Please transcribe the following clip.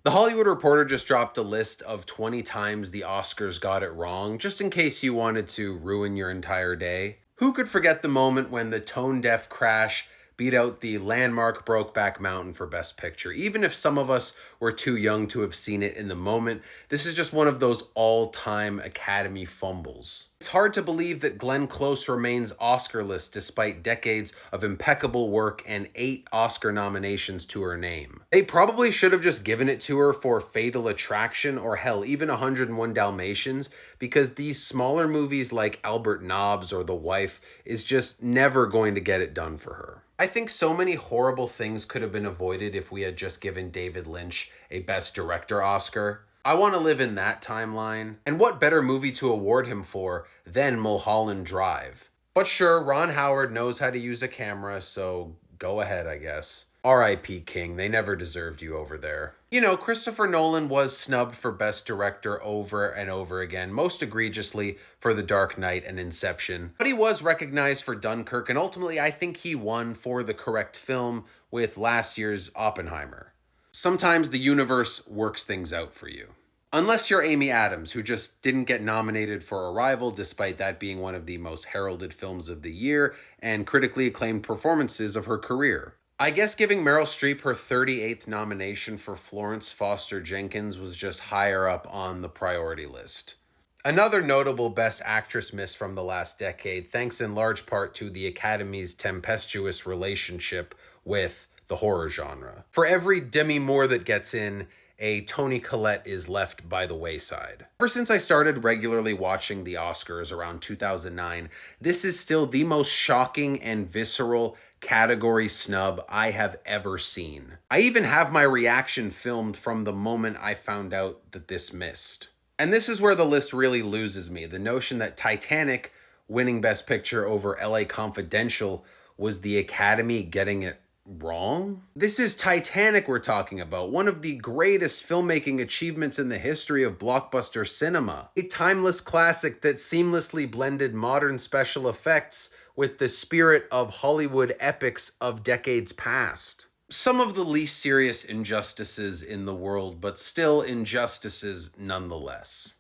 The Hollywood Reporter just dropped a list of 20 times the Oscars got it wrong, just in case you wanted to ruin your entire day. Who could forget the moment when the tone-deaf Crash beat out the landmark Brokeback Mountain for Best Picture? Even if some of us were too young to have seen it in the moment, this is just one of those all-time Academy fumbles. It's hard to believe that Glenn Close remains Oscarless despite decades of impeccable work and 8 Oscar nominations to her name. They probably should have just given it to her for Fatal Attraction or hell, even 101 Dalmatians, because these smaller movies like Albert Nobbs or The Wife is just never going to get it done for her. I think so many horrible things could have been avoided if we had just given David Lynch a Best Director Oscar. I want to live in that timeline. And what better movie to award him for than Mulholland Drive? But sure, Ron Howard knows how to use a camera, so go ahead, I guess. R.I.P. King, they never deserved you over there. You know, Christopher Nolan was snubbed for Best Director over and over again, most egregiously for The Dark Knight and Inception. But he was recognized for Dunkirk, and ultimately I think he won for the correct film with last year's Oppenheimer. Sometimes the universe works things out for you. Unless you're Amy Adams, who just didn't get nominated for Arrival, despite that being one of the most heralded films of the year and critically acclaimed performances of her career. I guess giving Meryl Streep her 38th nomination for Florence Foster Jenkins was just higher up on the priority list. Another notable Best Actress miss from the last decade, thanks in large part to the Academy's tempestuous relationship with the horror genre. For every Demi Moore that gets in, a Toni Collette is left by the wayside. Ever since I started regularly watching the Oscars around 2009, this is still the most shocking and visceral category snub I have ever seen. I even have my reaction filmed from the moment I found out that this missed. And this is where the list really loses me. The notion that Titanic winning Best Picture over LA Confidential was the Academy getting it wrong? This is Titanic we're talking about, one of the greatest filmmaking achievements in the history of blockbuster cinema. A timeless classic that seamlessly blended modern special effects with the spirit of Hollywood epics of decades past. Some of the least serious injustices in the world, but still injustices nonetheless.